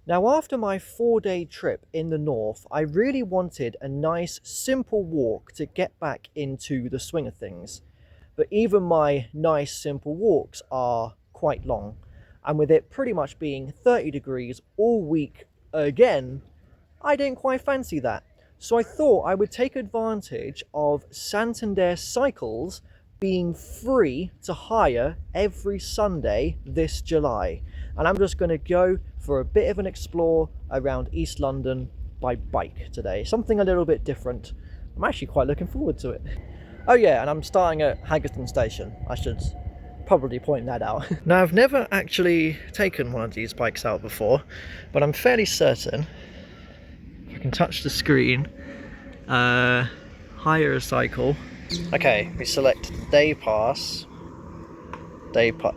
Now, after my 4-day trip in the north, I really wanted a nice, simple walk to get back into the swing of things. But even my nice, simple walks are quite long. And with it pretty much being 30 degrees all week again, I didn't quite fancy that. So I thought I would take advantage of Santander Cycles being free to hire every Sunday this July. And I'm just going to go for a bit of an explore around East London by bike today. Something a little bit different. I'm actually quite looking forward to it. Oh yeah, and I'm starting at Haggerston Station. I should probably point that out. Now, I've never actually taken one of these bikes out before, but I'm fairly certain, if I can touch the screen, hire a cycle. Okay, we select day pass.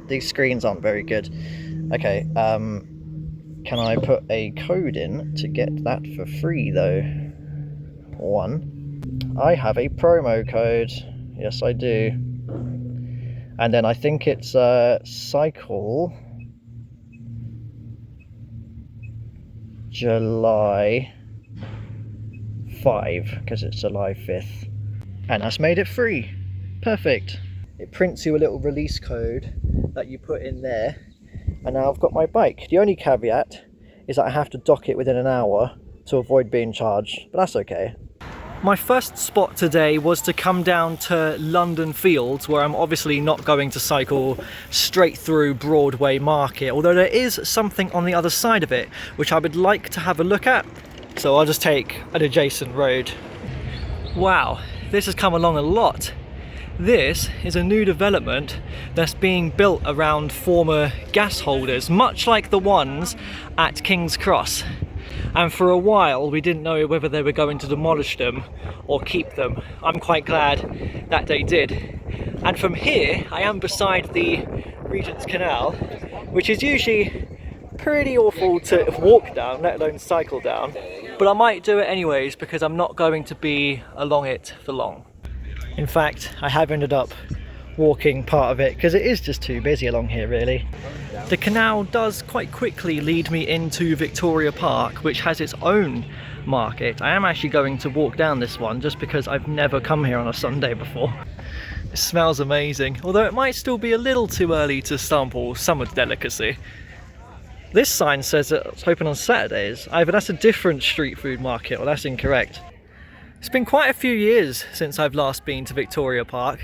These screens aren't very good. Okay, can I put a code in to get that for free though? I have a promo code. Yes, I do. And then I think it's cycle July 5, because it's July 5th. And that's made it free. Perfect. It prints you a little release code that you put in there. And now I've got my bike. The only caveat is that I have to dock it within an hour to avoid being charged, but that's okay. My first spot today was to come down to London Fields, where I'm obviously not going to cycle straight through Broadway Market, although there is something on the other side of it which I would like to have a look at. So I'll just take an adjacent road. Wow, this has come along a lot. This is a new development that's being built around former gas holders, much like the ones at King's Cross. And for a while we didn't know whether they were going to demolish them or keep them. I'm quite glad that they did. And from here I am beside the Regent's Canal, which is usually pretty awful to walk down, let alone cycle down. But I might do it anyways because I'm not going to be along it for long. In fact, I have ended up walking part of it because it is just too busy along here really. The canal does quite quickly lead me into Victoria Park, which has its own market. I am actually going to walk down this one just because I've never come here on a Sunday before. It smells amazing, although it might still be a little too early to sample summer delicacy. This sign says it's open on Saturdays. Either that's a different street food market or that's incorrect. It's been quite a few years since I've last been to Victoria Park,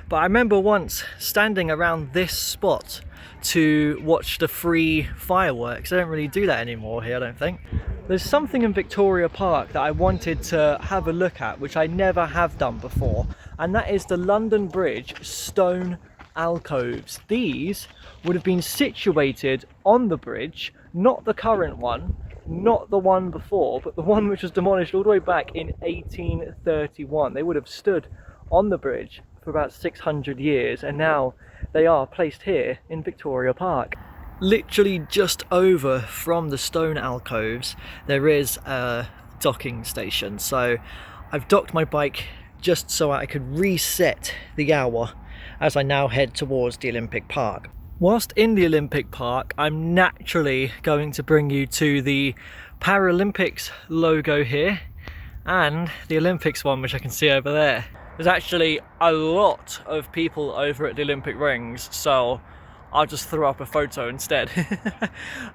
but I remember once standing around this spot to watch the free fireworks. I don't really do that anymore here, I don't think. There's something in Victoria Park that I wanted to have a look at, which I never have done before, and that is the London Bridge stone alcoves. These would have been situated on the bridge, not the current one, not the one before, but the one which was demolished all the way back in 1831. They would have stood on the bridge for about 600 years, and now they are placed here in Victoria Park. Literally just over from the stone alcoves there is a docking station, so I've docked my bike just so I could reset the hour as I now head towards the Olympic Park. Whilst in the Olympic Park, I'm naturally going to bring you to the Paralympics logo here and the Olympics one, which I can see over there. There's actually a lot of people over at the Olympic rings, so I'll just throw up a photo instead.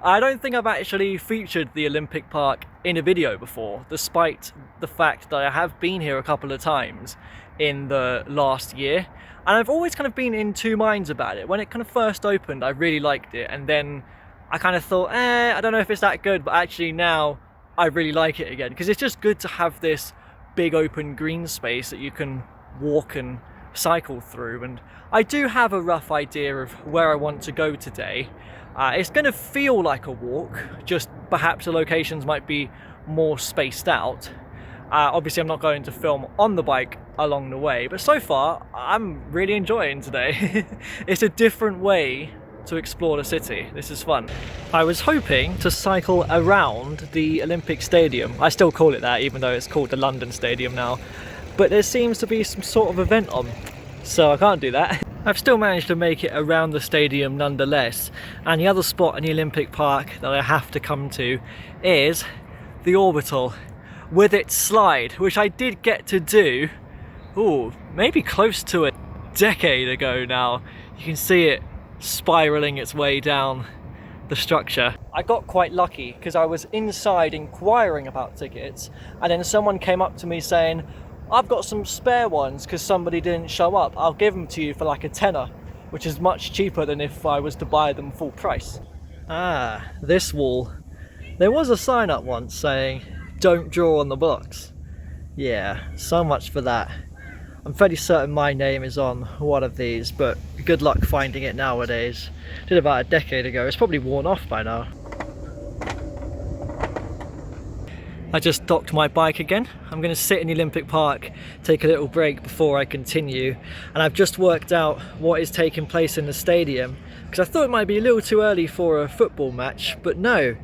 I don't think I've actually featured the Olympic Park in a video before, despite the fact that I have been here a couple of times in the last year. And I've always kind of been in two minds about it. When it kind of first opened, I really liked it, and then I kind of thought, I don't know if it's that good, but actually now I really like it again, because it's just good to have this big open green space that you can walk and cycle through. And I do have a rough idea of where I want to go today. It's going to feel like a walk, just perhaps the locations might be more spaced out. Obviously I'm not going to film on the bike along the way, but so far I'm really enjoying today. It's a different way to explore the city. This is fun. I was hoping to cycle around the Olympic Stadium. I still call it that, even though it's called the London Stadium now, but there seems to be some sort of event on, so I can't do that. I've still managed to make it around the stadium nonetheless, and the other spot in the Olympic Park that I have to come to is the orbital with its slide, which I did get to do, maybe close to a decade ago now. You can see it spiraling its way down the structure. I got quite lucky because I was inside inquiring about tickets, and then someone came up to me saying, I've got some spare ones because somebody didn't show up. I'll give them to you for like a tenner, which is much cheaper than if I was to buy them full price. Ah, this wall. There was a sign up once saying, don't draw on the blocks. Yeah, so much for that. I'm fairly certain my name is on one of these, but good luck finding it nowadays. Did about a decade ago. It's probably worn off by now. I just docked my bike again. I'm going to sit in the Olympic Park, take a little break before I continue, and I've just worked out what is taking place in the stadium, because I thought it might be a little too early for a football match, but no,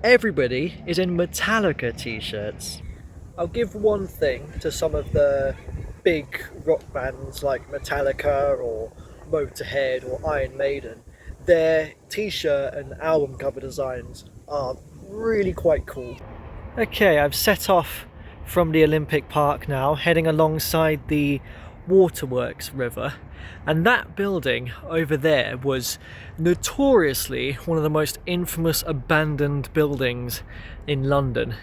everybody is in Metallica t-shirts. I'll give one thing to some of the big rock bands like Metallica or Motorhead or Iron Maiden. Their t-shirt and album cover designs are really quite cool. Okay, I've set off from the Olympic Park now, heading alongside the Waterworks River, and that building over there was notoriously one of the most infamous abandoned buildings in London,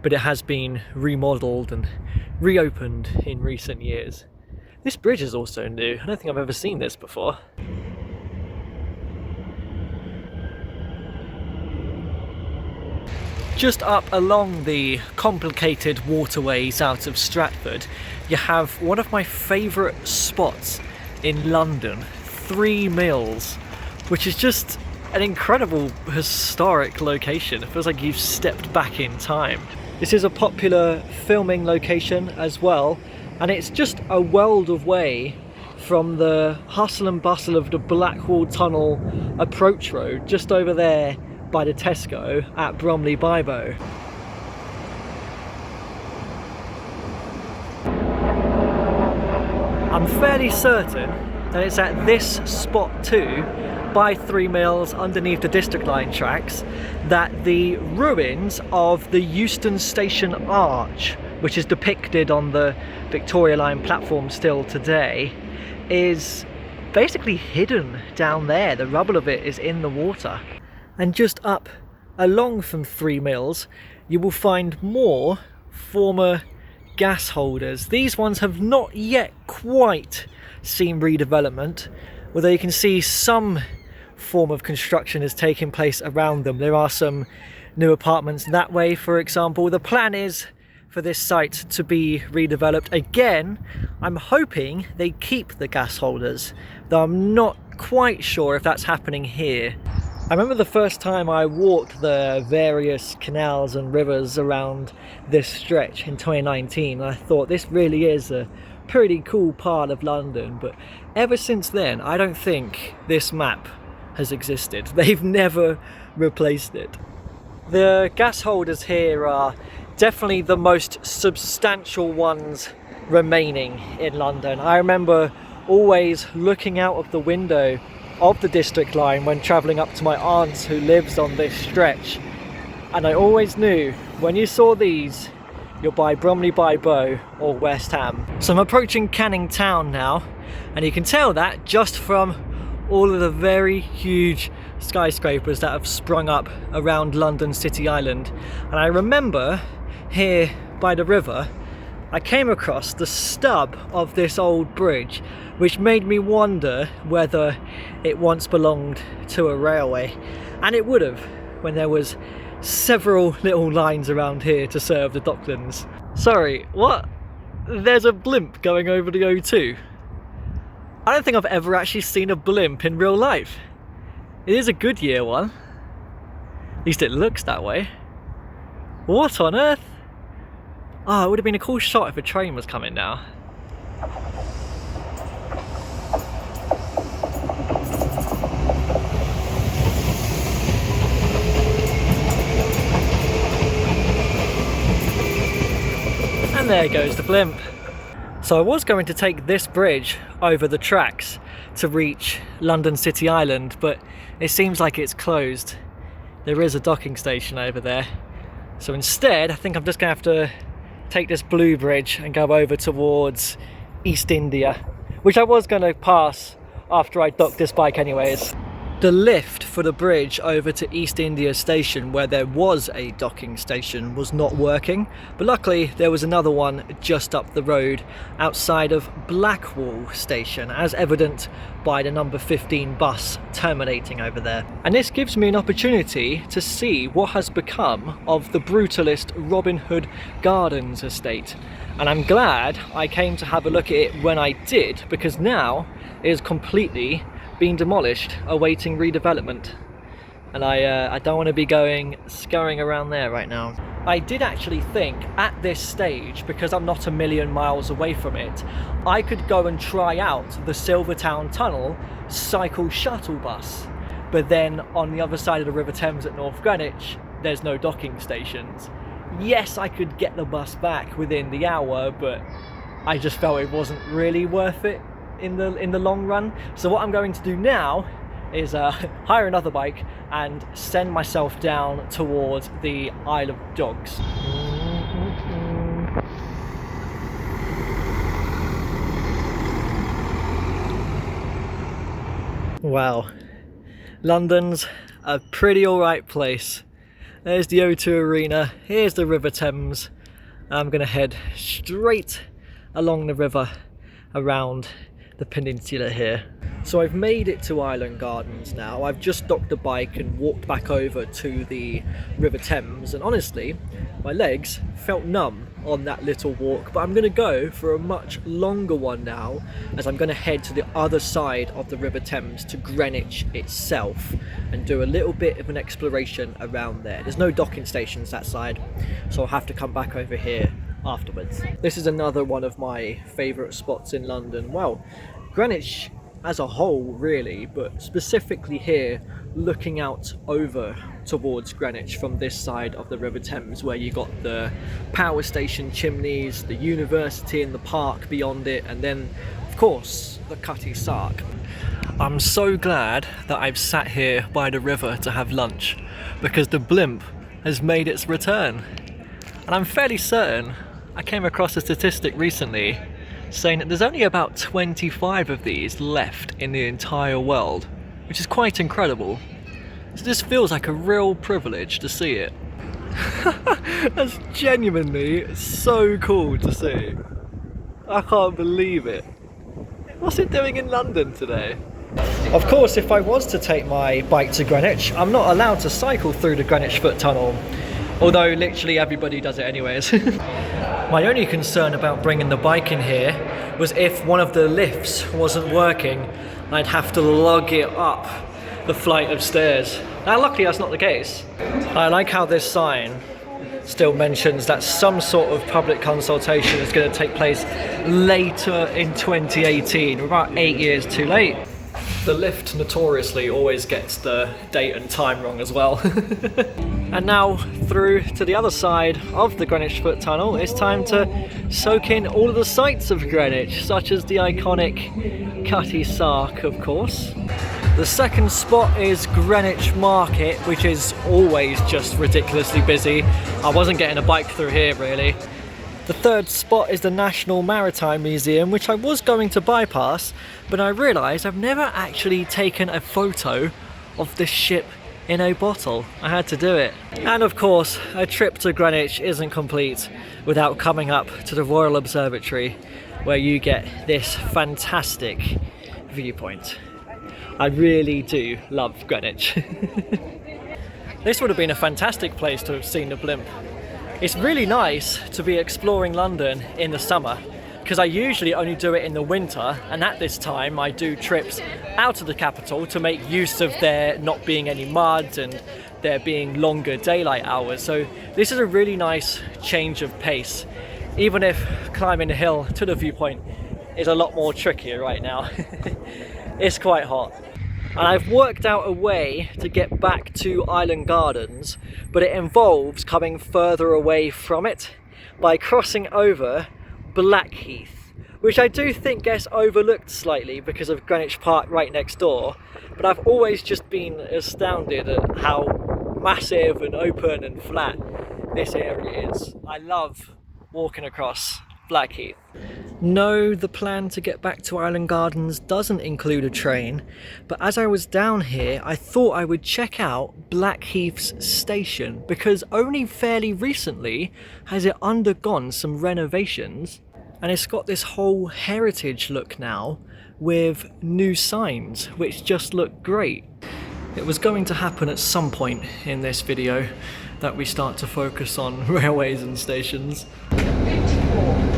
but it has been remodelled and reopened in recent years. This bridge is also new. I don't think I've ever seen this before. Just up along the complicated waterways out of Stratford, you have one of my favourite spots in London, Three Mills, which is just an incredible historic location. It feels like you've stepped back in time. This is a popular filming location as well, and it's just a world away from the hustle and bustle of the Blackwall Tunnel approach road, just over there by the Tesco at Bromley Bibo. I'm fairly certain that it's at this spot too, by Three Mills underneath the District Line tracks, that the ruins of the Euston Station Arch, which is depicted on the Victoria Line platform still today, is basically hidden down there. The rubble of it is in the water. And just up along from Three Mills, you will find more former gas holders. These ones have not yet quite seen redevelopment, although you can see some form of construction is taking place around them. There are some new apartments that way, for example. The plan is for this site to be redeveloped. Again, I'm hoping they keep the gas holders, though I'm not quite sure if that's happening here. I remember the first time I walked the various canals and rivers around this stretch in 2019, and I thought this really is a pretty cool part of London, but ever since then I don't think this map has existed. They've never replaced it. The gas holders here are definitely the most substantial ones remaining in London. I remember always looking out of the window of the District Line when travelling up to my aunt's who lives on this stretch, and I always knew when you saw these, you're by Bromley by Bow or West Ham. So I'm approaching Canning Town now, and you can tell that just from all of the very huge skyscrapers that have sprung up around London City Island. And I remember here by the river, I came across the stub of this old bridge, which made me wonder whether it once belonged to a railway. And it would have, when there was several little lines around here to serve the Docklands. Sorry, what? There's a blimp going over the O2? I don't think I've ever actually seen a blimp in real life. It is a Goodyear one. At least it looks that way. What on earth? Oh, it would have been a cool shot if a train was coming now. And there goes the blimp. So I was going to take this bridge over the tracks to reach London City Island, but it seems like it's closed. There is a docking station over there. So instead, I think I'm just gonna have to take this blue bridge and go over towards East India, which I was gonna pass after I docked this bike anyways. The lift for the bridge over to East India Station, where there was a docking station, was not working, but luckily there was another one just up the road outside of Blackwall Station, as evident by the number 15 bus terminating over there. And this gives me an opportunity to see what has become of the brutalist Robin Hood Gardens estate. And I'm glad I came to have a look at it when I did, because now it is completely been demolished, awaiting redevelopment. And I don't want to be scurrying around there right now. I did actually think at this stage, because I'm not a million miles away from it, I could go and try out the Silvertown Tunnel cycle shuttle bus. But then on the other side of the River Thames at North Greenwich, there's no docking stations. Yes, I could get the bus back within the hour, but I just felt it wasn't really worth it in the long run. So what I'm going to do now is hire another bike and send myself down towards the Isle of Dogs. Wow, London's a pretty alright place. There's the O2 Arena, here's the River Thames. I'm gonna head straight along the river around the peninsula here. So I've made it to Island Gardens now. I've just docked the bike and walked back over to the River Thames, and honestly my legs felt numb on that little walk, but I'm going to go for a much longer one now, as I'm going to head to the other side of the River Thames to Greenwich itself and do a little bit of an exploration around there. There's no docking stations that side, so I'll have to come back over here afterwards. This is another one of my favourite spots in London. Well, Greenwich as a whole really, but specifically here, looking out over towards Greenwich from this side of the River Thames, where you got the power station chimneys, the university and the park beyond it, and then of course the Cutty Sark. I'm so glad that I've sat here by the river to have lunch, because the Blimp has made its return. And I'm fairly certain I came across a statistic recently saying that there's only about 25 of these left in the entire world, which is quite incredible. So this feels like a real privilege to see it. That's genuinely so cool to see. I can't believe it. What's it doing in London today? Of course, if I was to take my bike to Greenwich, I'm not allowed to cycle through the Greenwich Foot Tunnel. Although literally everybody does it anyways. My only concern about bringing the bike in here was if one of the lifts wasn't working, I'd have to lug it up the flight of stairs. Now luckily that's not the case. I like how this sign still mentions that some sort of public consultation is going to take place later in 2018. We're about 8 years too late. The lift notoriously always gets the date and time wrong as well. And now through to the other side of the Greenwich Foot Tunnel, it's time to soak in all of the sights of Greenwich, such as the iconic Cutty Sark, of course. The second spot is Greenwich Market, which is always just ridiculously busy. I wasn't getting a bike through here really. The third spot is the National Maritime Museum, which I was going to bypass, but I realised I've never actually taken a photo of this ship in a bottle. I had to do it. And of course, a trip to Greenwich isn't complete without coming up to the Royal Observatory, where you get this fantastic viewpoint. I really do love Greenwich. This would have been a fantastic place to have seen the Blimp. It's really nice to be exploring London in the summer, because I usually only do it in the winter, and at this time I do trips out of the capital to make use of there not being any mud and there being longer daylight hours. So this is a really nice change of pace, even if climbing the hill to the viewpoint is a lot more trickier right now. It's quite hot. And I've worked out a way to get back to Island Gardens, but it involves coming further away from it by crossing over Blackheath, which I do think gets overlooked slightly because of Greenwich Park right next door, but I've always just been astounded at how massive and open and flat this area is. I love walking across Blackheath. No, the plan to get back to Island Gardens doesn't include a train, but as I was down here I thought I would check out Blackheath's station, because only fairly recently has it undergone some renovations and it's got this whole heritage look now with new signs which just look great. It was going to happen at some point in this video that we start to focus on railways and stations. 54.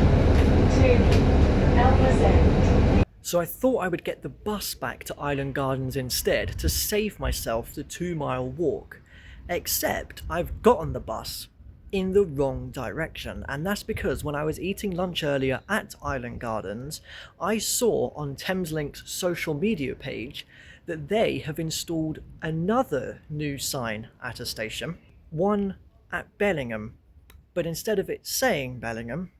So I thought I would get the bus back to Island Gardens instead to save myself the 2-mile walk, except I've got on the bus in the wrong direction, and that's because when I was eating lunch earlier at Island Gardens I saw on Thameslink social media page that they have installed another new sign at a station, one at Bellingham, but instead of it saying Bellingham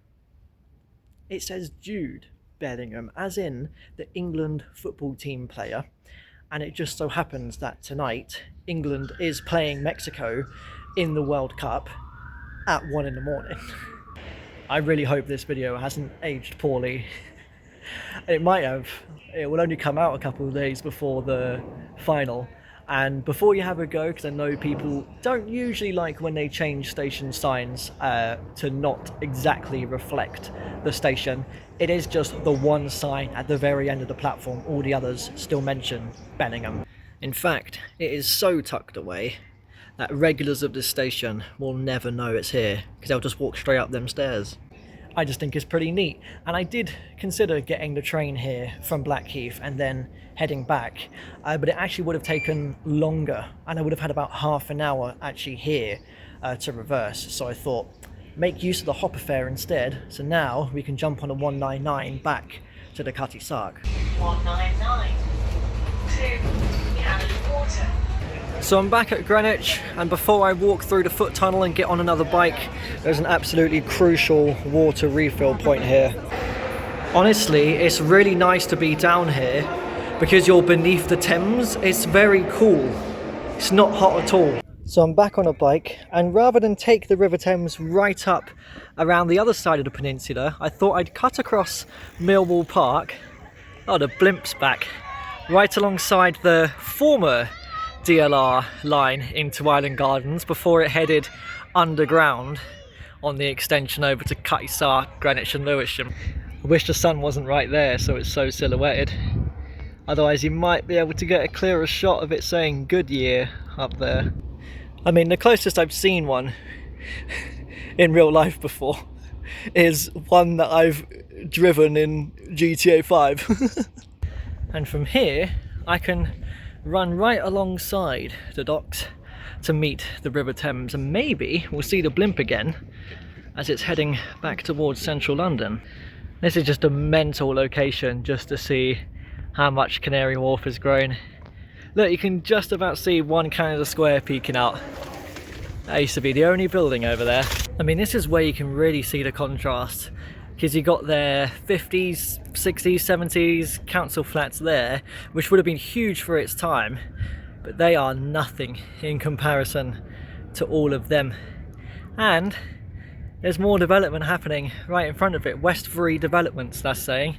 it says Jude Bellingham, as in the England football team player, and it just so happens that tonight England is playing Mexico in the World Cup at 1 in the morning. I really hope this video hasn't aged poorly. It might have. It will only come out a couple of days before the final, and before you have a go, because I know people don't usually like when they change station signs to not exactly reflect the station. It is just the one sign at the very end of the platform, all the others still mention Bellingham. In fact, it is so tucked away that regulars of this station will never know it's here, because they'll just walk straight up them stairs. I just think it's pretty neat, and I did consider getting the train here from Blackheath and then heading back, but it actually would have taken longer and I would have had about half an hour actually here to reverse. So I thought, make use of the hopper fare instead, so now we can jump on a 199 back to the Cutty Sark. 199 to Cannon Water. So I'm back at Greenwich, and before I walk through the foot tunnel and get on another bike, there's an absolutely crucial water refill point here. Honestly, it's really nice to be down here because you're beneath the Thames. It's very cool. It's not hot at all. So I'm back on a bike, and rather than take the River Thames right up around the other side of the peninsula, I thought I'd cut across Millwall Park. Oh, the Blimp's back. Right alongside the former DLR line into Island Gardens before it headed underground on the extension over to Cutty Sark, Greenwich and Lewisham. I wish the sun wasn't right there so it's so silhouetted. Otherwise you might be able to get a clearer shot of it saying Goodyear up there. I mean, the closest I've seen one in real life before is one that I've driven in GTA 5. And from here I can run right alongside the docks to meet the River Thames, and maybe we'll see the Blimp again as it's heading back towards central London. This is just a mental location just to see how much Canary Wharf has grown. Look, you can just about see one Canada Square peeking out. That used to be the only building over there. I mean, this is where you can really see the contrast, because you got their 50s, 60s, 70s council flats there, which would have been huge for its time, but they are nothing in comparison to all of them. And there's more development happening right in front of it. Westbury Developments, that's saying.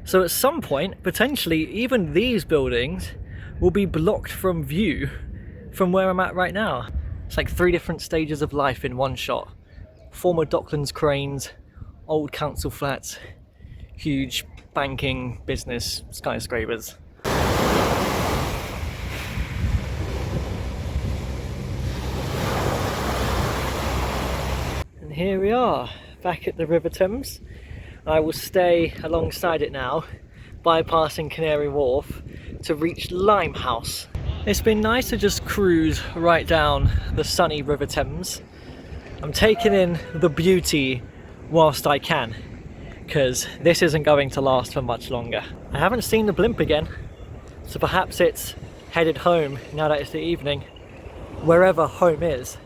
So at some point, potentially, even these buildings will be blocked from view from where I'm at right now. It's like 3 different stages of life in one shot. Former Docklands cranes, old council flats, huge banking business skyscrapers. And here we are, back at the River Thames. I will stay alongside it now, bypassing Canary Wharf to reach Limehouse. It's been nice to just cruise right down the sunny River Thames. I'm taking in the beauty whilst I can, because this isn't going to last for much longer. I haven't seen the Blimp again, so perhaps it's headed home now that it's the evening, wherever home is.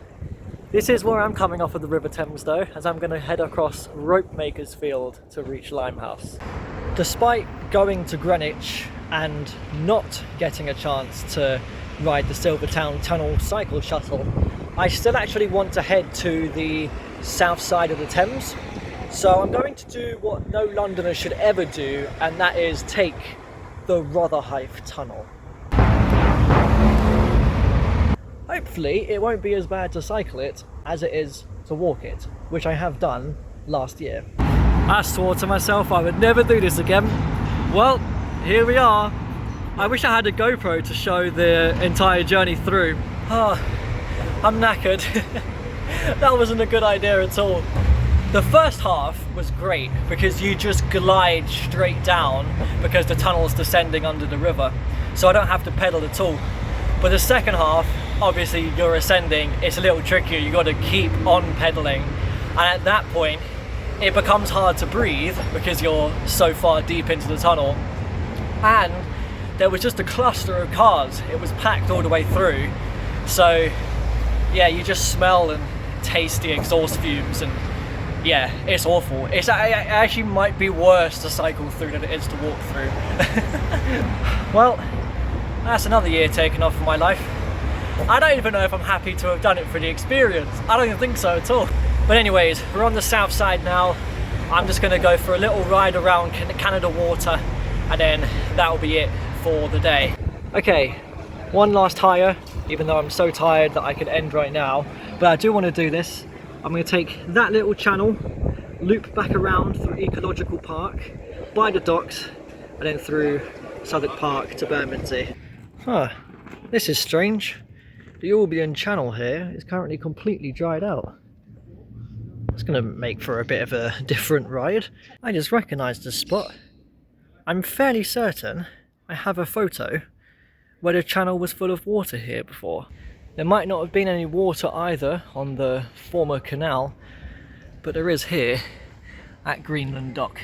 This is where I'm coming off of the River Thames though, as I'm going to head across Ropemaker's Field to reach Limehouse. Despite going to Greenwich and not getting a chance to ride the Silvertown Tunnel cycle shuttle, I still actually want to head to the south side of the Thames. So I'm going to do what no Londoner should ever do, and that is take the Rotherhithe Tunnel. Hopefully it won't be as bad to cycle it as it is to walk it, which I have done last year. I swore to myself I would never do this again. Well, here we are. I wish I had a GoPro to show the entire journey through. Oh, I'm knackered. That wasn't a good idea at all. The first half was great because you just glide straight down because the tunnel's descending under the river, so I don't have to pedal at all. But the second half, obviously you're ascending, it's a little trickier, you got to keep on pedaling, and at that point it becomes hard to breathe because you're so far deep into the tunnel. And there was just a cluster of cars, it was packed all the way through, so yeah, you just smell and taste the exhaust fumes, and yeah, it's awful. It actually might be worse to cycle through than it is to walk through. Well, that's another year taken off of my life. I don't even know if I'm happy to have done it for the experience. I don't even think so at all. But anyways, we're on the south side now. I'm just gonna go for a little ride around Canada Water, and then that'll be it for the day. Okay, one last hire, even though I'm so tired that I could end right now. But I do want to do this. I'm gonna take that little channel, loop back around through Ecological Park, by the docks, and then through Southwark Park to Bermondsey. Huh, this is strange. The Albion Channel here is currently completely dried out. It's going to make for a bit of a different ride. I just recognised this spot. I'm fairly certain I have a photo where the channel was full of water here before. There might not have been any water either on the former canal, but there is here at Greenland Dock.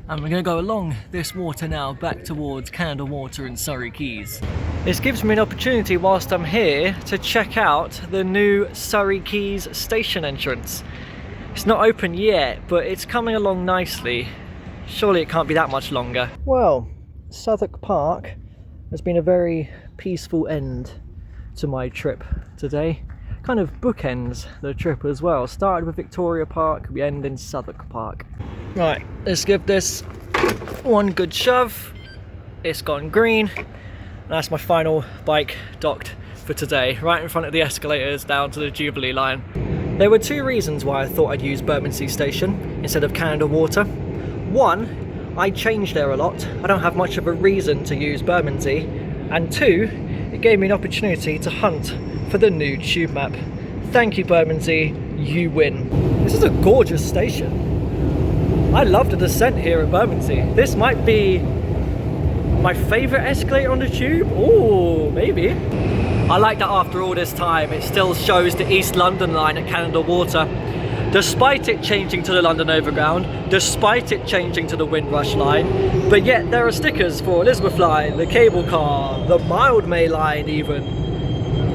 And we're going to go along this water now back towards Canada Water and Surrey Quays. This gives me an opportunity whilst I'm here to check out the new Surrey Quays station entrance. It's not open yet, but it's coming along nicely. Surely it can't be that much longer. Well, Southwark Park has been a very peaceful end to my trip today. Kind of bookends the trip as well. Started with Victoria Park, we end in Southwark Park. Right, let's give this one good shove. It's gone green. And that's my final bike docked for today, right in front of the escalators down to the Jubilee line. There were two reasons why I thought I'd use Bermondsey Station instead of Canada Water. One, I change there a lot. I don't have much of a reason to use Bermondsey. And two, it gave me an opportunity to hunt for the new tube map. Thank you, Bermondsey, you win. This is a gorgeous station. I love the descent here at Bermondsey. This might be my favourite escalator on the tube. Oh, maybe. I like that after all this time it still shows the East London line at Canada Water. Despite it changing to the London Overground, despite it changing to the Windrush line, but yet there are stickers for Elizabeth line, the cable car, the Mildmay line even.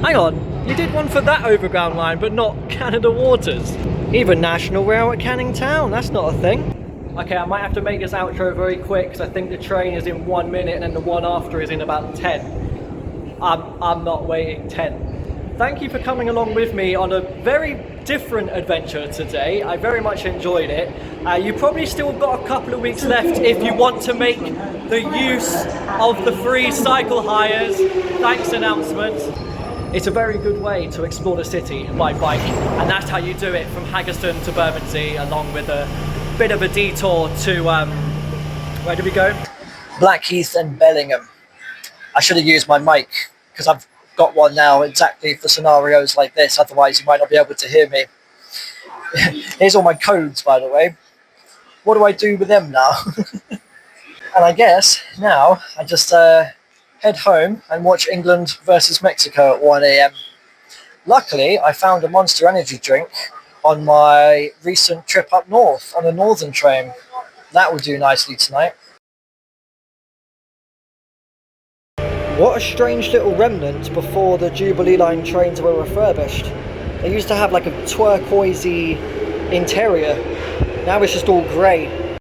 Hang on, you did one for that Overground line but not Canada Waters. Even National Rail at Canning Town, that's not a thing. Okay, I might have to make this outro very quick because I think the train is in 1 minute and then the one after is in about 10. I'm not waiting 10. Thank you for coming along with me on a very different adventure today. I very much enjoyed it. You probably still got a couple of weeks left if you want to make the use of the free cycle hires. Thanks announcement. It's a very good way to explore the city by bike, and that's how you do it from Haggerston to Bermondsey, along with a bit of a detour to, where did we go? Blackheath and Bellingham. I should have used my mic, because I've got one now exactly for scenarios like this, otherwise you might not be able to hear me. Here's all my codes, by the way. What do I do with them now? And I guess now I just head home and watch England versus Mexico at 1 AM. Luckily, I found a Monster Energy drink on my recent trip up north on the Northern train. That will do nicely tonight. What a strange little remnant before the Jubilee line trains were refurbished. They used to have like a turquoisey interior. Now it's just all grey.